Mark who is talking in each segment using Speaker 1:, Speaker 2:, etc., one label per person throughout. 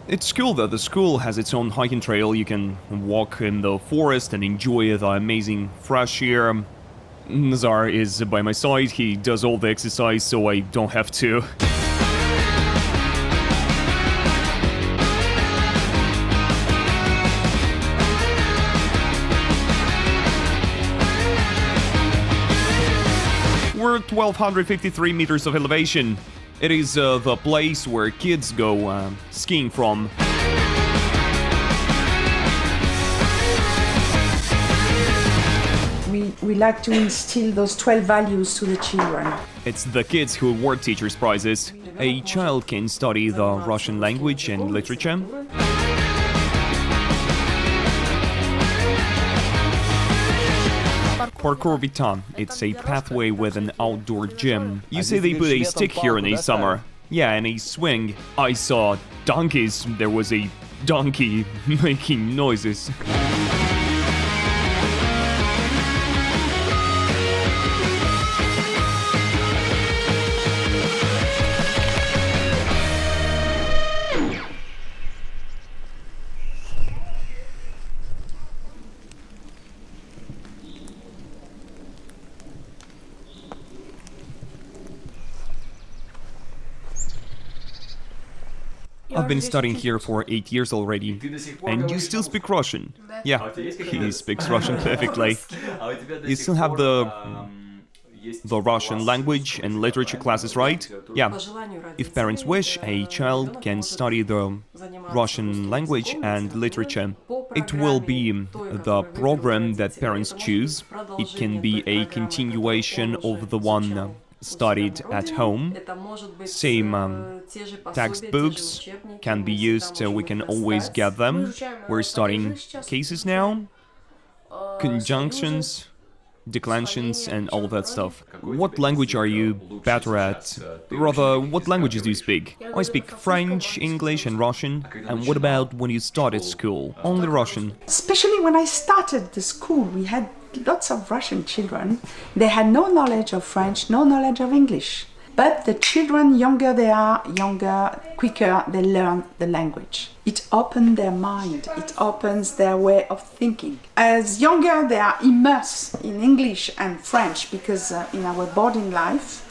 Speaker 1: It's cool that the school has its own hiking trail. You can walk in the forest and enjoy the amazing fresh air. Nazar is by my side, he does all the exercise so I don't have to. We're at 1253 meters of elevation. It is the place where kids go skiing from.
Speaker 2: We like to instill those 12 values to the children.
Speaker 1: It's the kids who award teachers' prizes. A child can study the Russian language and literature. Parkour Vita. It's a pathway with an outdoor gym. You say they put a stick here in the summer. Yeah, and a swing. I saw donkeys. There was a donkey making noises. I've been studying here for 8 years already, and you still speak Russian. Yeah, he speaks Russian perfectly. You still have the Russian language and literature classes, right? Yeah. If parents wish, a child can study the Russian language and literature. It will be the program that parents choose. It can be a continuation of the one studied at home. Same textbooks can be used, we can always get them. We're studying cases now, conjunctions, declensions, and all that stuff. What language are you better at? Rather, what languages do you speak? I speak French, English, and Russian. And what about when you started school? Only Russian?
Speaker 2: Especially when I started the school, we had lots of Russian children. They had no knowledge of French, no knowledge of English. But the children, younger they are, quicker they learn the language. It opens their mind, it opens their way of thinking. As younger they are immersed in English and French, because in our boarding life,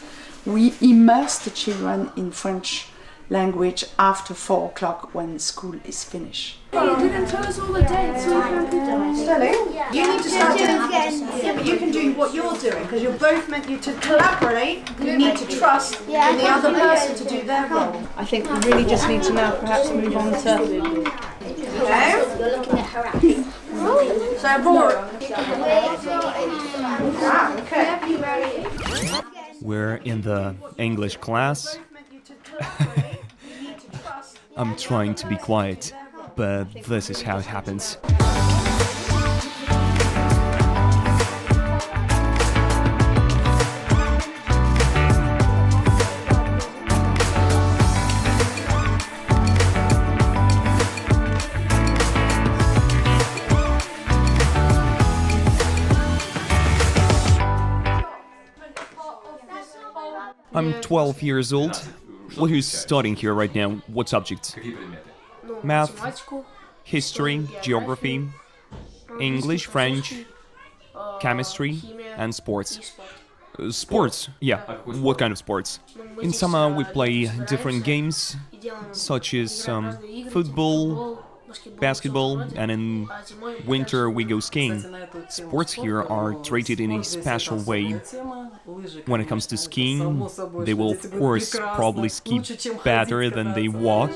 Speaker 2: we immerse the children in French language after 4 o'clock when school is finished.
Speaker 3: You didn't tell us all the dates.
Speaker 4: Sterling, you need to start doing yeah, but you can do what you're doing because you're both meant you to collaborate. You need to trust in the other person to do their role. I think we really just need to now perhaps move on to. Okay. So Aurora. Okay.
Speaker 1: We're in the English class. I'm trying to be quiet, but this is how it happens. I'm 12 years old. What are you studying here right now? What subjects? Math, history, geography, English, French, chemistry, and sports. Sports? Yeah. What kind of sports? In summer we play different games, such as football, basketball, and in winter we go skiing. Sports here are treated in a special way. When it comes to skiing, they will of course probably ski better than they walk.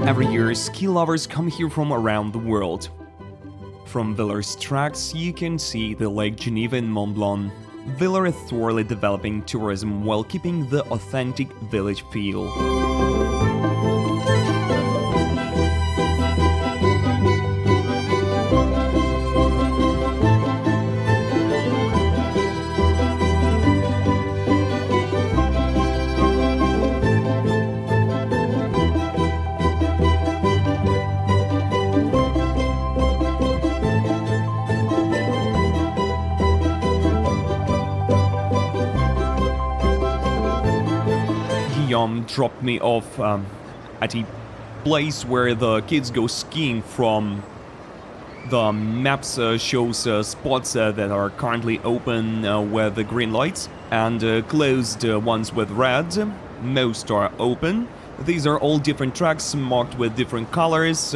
Speaker 1: Every year, ski lovers come here from around the world. From Villars tracks, you can see the Lake Geneva and Mont Blanc. Villars is thoroughly developing tourism while keeping the authentic village feel. dropped me off at a place where the kids go skiing from. The maps shows spots that are currently open with the green lights and closed ones with red. Most are open. These are all different tracks marked with different colors.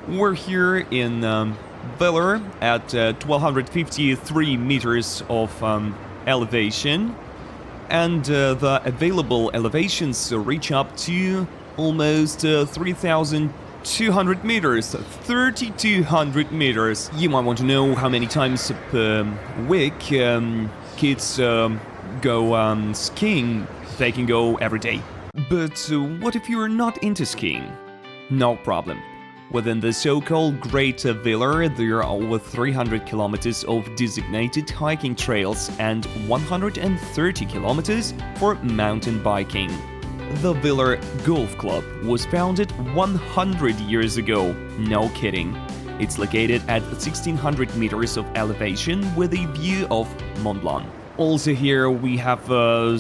Speaker 1: We're here in Villars at 1253 meters of elevation, and the available elevations reach up to almost 3,200 meters, 3,200 meters. You might want to know how many times per week kids go skiing. They can go every day. But what if you're not into skiing? No problem. Within the so-called Great Villars, there are over 300 kilometers of designated hiking trails and 130 kilometers for mountain biking. The Villars Golf Club was founded 100 years ago. No kidding. It's located at 1,600 meters of elevation with a view of Mont Blanc. Also here we have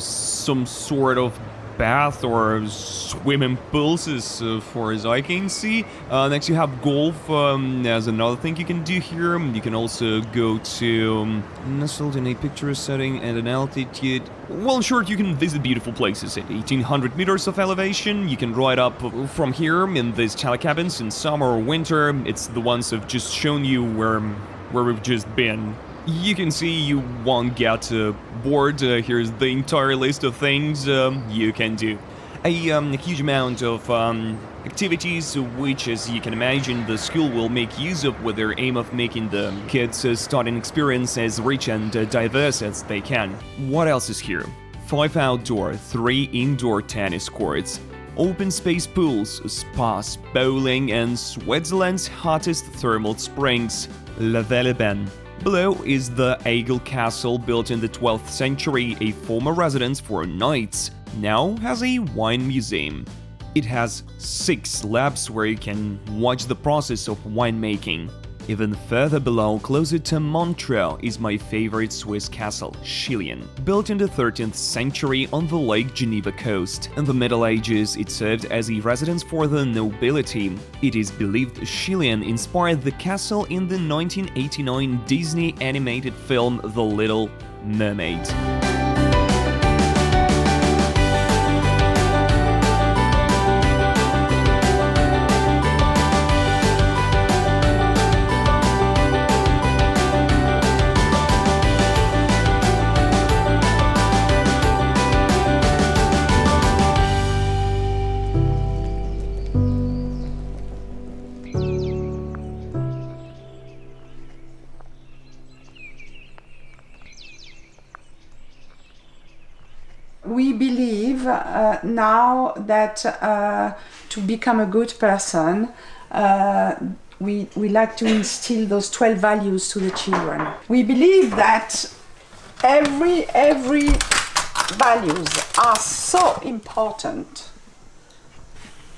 Speaker 1: some sort of bath or swimming pools as far as I can see. Next you have golf as another thing you can do here. You can also go to nestled in a picturesque setting at an altitude. Well, in short, you can visit beautiful places at 1,800 meters of elevation. You can ride up from here in these telecabins in summer or winter. It's the ones I've just shown you where we've just been. You can see you won't get bored. Here's the entire list of things you can do. A huge amount of activities which, as you can imagine, the school will make use of with their aim of making the kids' starting experience as rich and diverse as they can. What else is here? 5 outdoor, 3 indoor tennis courts, open space pools, spas, bowling, and Switzerland's hottest thermal springs, La Velle-Bain. Below is the Aigle Castle, built in the 12th century, a former residence for knights, now has a wine museum. It has 6 labs where you can watch the process of winemaking. Even further below, closer to Montreux, is my favorite Swiss castle, Chillon. Built in the 13th century on the Lake Geneva coast. In the Middle Ages, it served as a residence for the nobility. It is believed Chillon inspired the castle in the 1989 Disney animated film The Little Mermaid.
Speaker 2: We believe now that to become a good person, we like to instill those 12 values to the children. We believe that every values are so important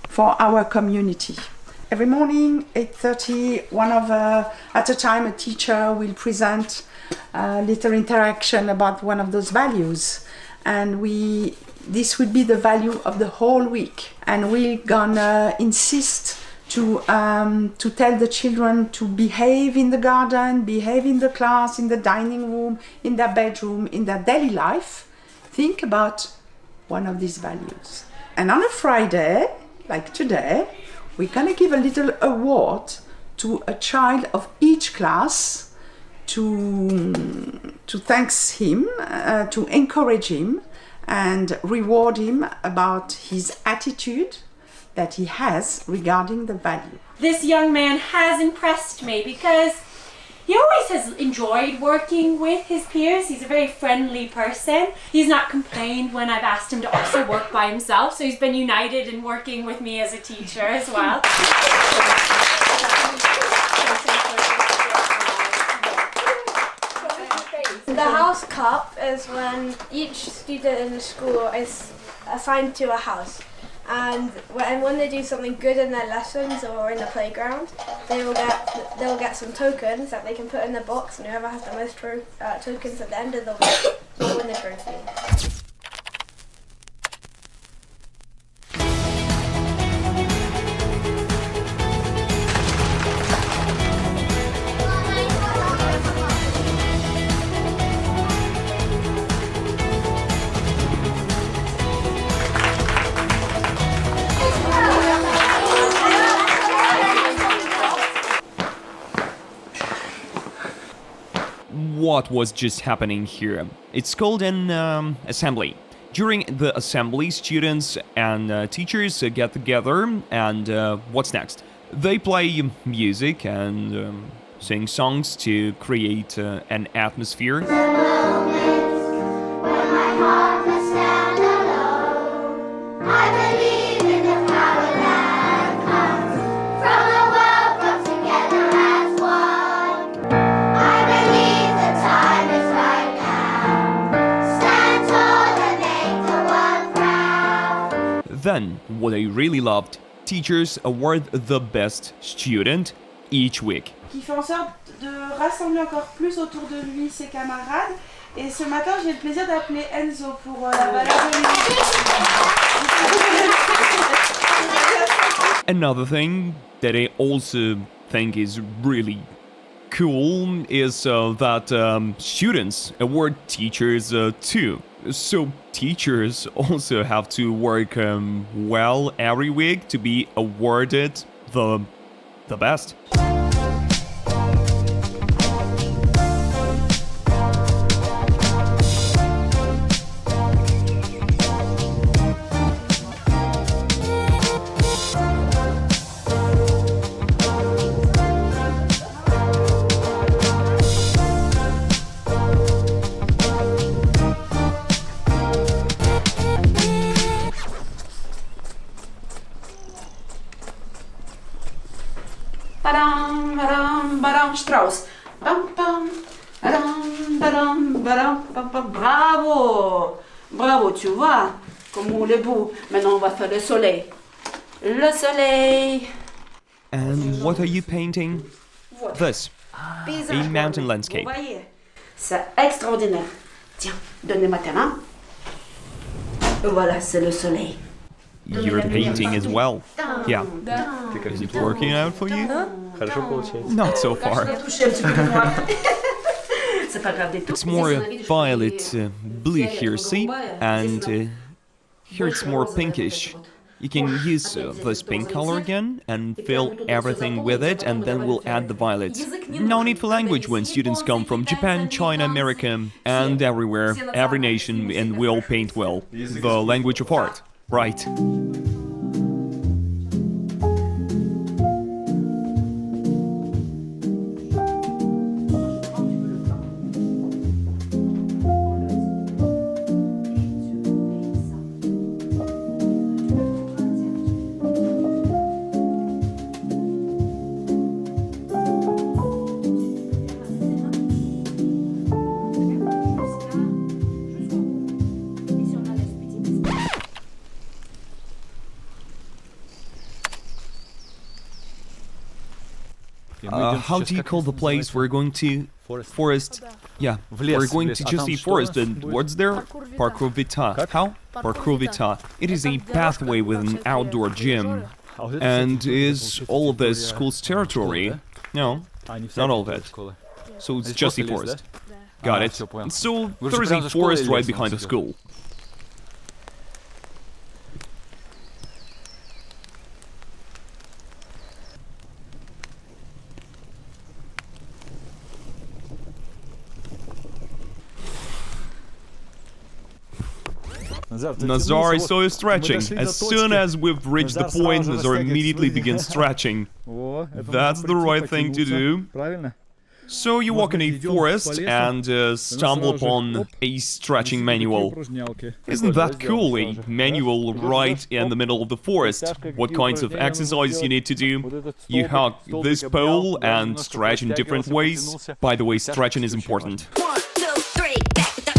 Speaker 2: for our community. Every morning, 8:30, at a time, a teacher will present a little interaction about one of those values. And this would be the value of the whole week, and we're gonna insist to tell the children to behave in the garden, behave in the class, in the dining room, in their bedroom, in their daily life. Think about one of these values. And on a Friday, like today, we're gonna give a little award to a child of each class to thank him, to encourage him and reward him about his attitude that he has regarding the value.
Speaker 3: This young man has impressed me because he always has enjoyed working with his peers. He's a very friendly person. He's not complained when I've asked him to also work by himself, so he's been united in working with me as a teacher as well.
Speaker 5: The house cup is when each student in the school is assigned to a house, and when they do something good in their lessons or in the playground, they'll get some tokens that they can put in the box, and whoever has the most tokens at the end of the week will win the trophy.
Speaker 1: what was just happening here. It's called an assembly. During the assembly, students and teachers get together, and what's next? They play music and sing songs to create an atmosphere. Then, what I really loved, teachers award the best student each week.
Speaker 2: Qui fait en sorte de rassembler encore plus autour de lui ses camarades. Et ce matin, j'ai le plaisir d'appeler Enzo pour la valeur de l'unité.
Speaker 1: Another thing that I also think is really cool is that students award teachers too. So teachers also have to work well every week to be awarded the best.
Speaker 2: Badam, badam, badam, Strauss. Bam, bam, badam, badam, badam, bam, bam. Bravo! Bravo, tu vois, comme on est beau. Maintenant, on va faire le soleil. Le soleil.
Speaker 1: And what are you painting? This. A mountain landscape.
Speaker 2: Vous voyez, c'est extraordinaire. Tiens, donnez-moi ta main. Voilà, c'est le soleil.
Speaker 1: You're painting as well. Yeah. Is it working out for you? Not so far. It's more violet blue here, see? And here it's more pinkish. You can use this pink color again and fill everything with it, and then we'll add the violets. No need for language when students come from Japan, China, America, and everywhere, every nation, and we all paint well. The language of art, right? How do you call the place we're going to? Forest. Yeah, we're going to just see forest, and what's there? Parcours Vita. How? Parcours Vita. It is a pathway with an outdoor gym. And is all of this school's territory? No, not all of it. So it's just a forest. Got it. So there is a forest right behind the school. Nazar, I saw you stretching. As soon as we've reached the point, Nazar immediately begins stretching. That's the right thing to do. So you walk in a forest and stumble upon a stretching manual. Isn't that cool? A manual right in the middle of the forest. What kinds of exercises you need to do? You hug this pole and stretch in different ways. By the way, stretching is important.
Speaker 6: 1, 2, 3, back it up.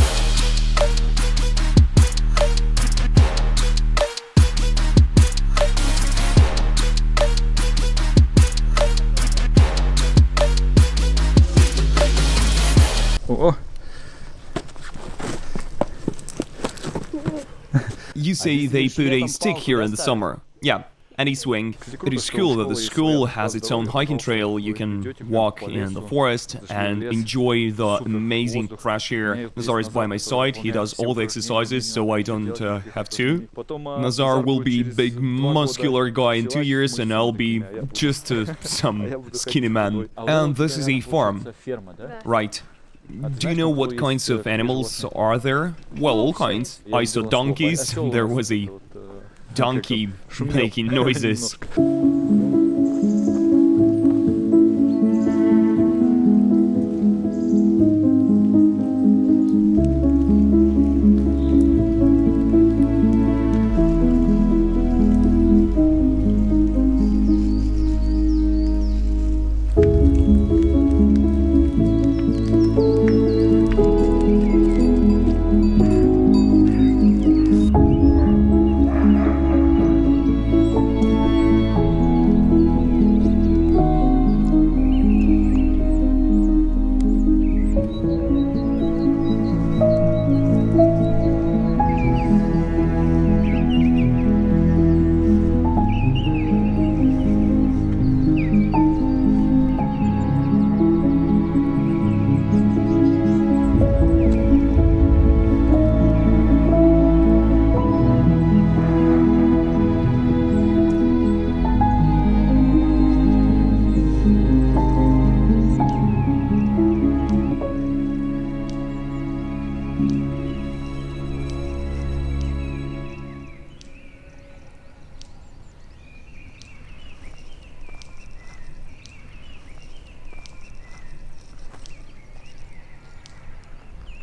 Speaker 1: You say they put a stick here in the summer. Yeah, any swing. It is cool that the school has its own hiking trail. You can walk in the forest and enjoy the amazing fresh air. Nazar is by my side, he does all the exercises, so I don't have to. Nazar will be big muscular guy in 2 years, and I'll be just some skinny man. And this is a farm. Right. Do you know what kinds of animals are there? Well, all kinds. I saw donkeys. There was a donkey making noises.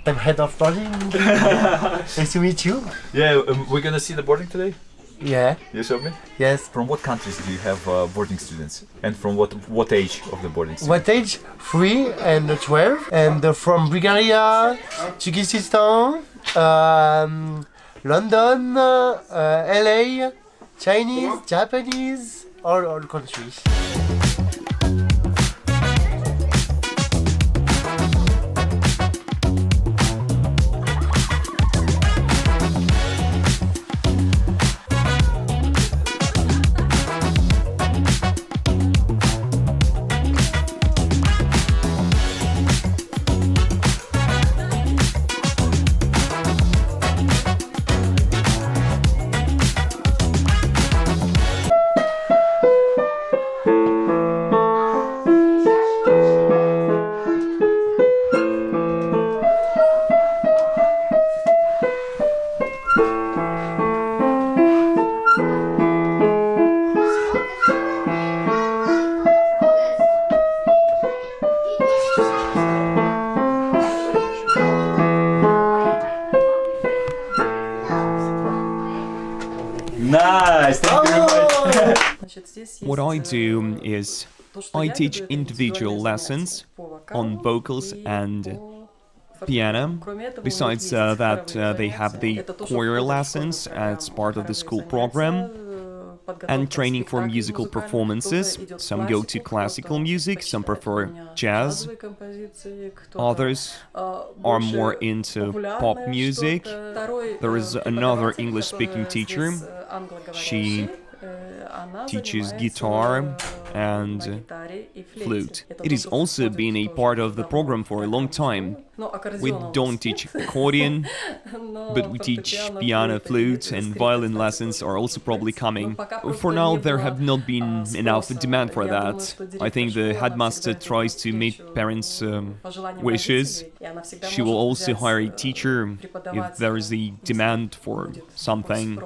Speaker 7: I'm head of boarding. Nice to meet you.
Speaker 8: Yeah, we're gonna see the boarding today.
Speaker 7: Yeah.
Speaker 8: You show me.
Speaker 7: Yes.
Speaker 8: From what countries do you have boarding students, and from what age of the boarding students?
Speaker 7: What age? 3 and 12. And from Bulgaria, Kyrgyzstan, London, LA, Chinese, Japanese, all countries.
Speaker 8: Nice, thank you very much.
Speaker 1: What I do is I teach individual lessons on vocals and piano. Besides that, they have the choir lessons as part of the school program and training for musical performances. Some go to classical music, some prefer jazz. Others are more into pop music. There is another English-speaking teacher. She teaches guitar and flute. It has also been a part of the program for a long time. We don't teach accordion, but we teach piano, flute, and violin lessons are also probably coming. For now, there have not been enough demand for that. I think the headmaster tries to meet parents' wishes. She will also hire a teacher if there is a demand for something.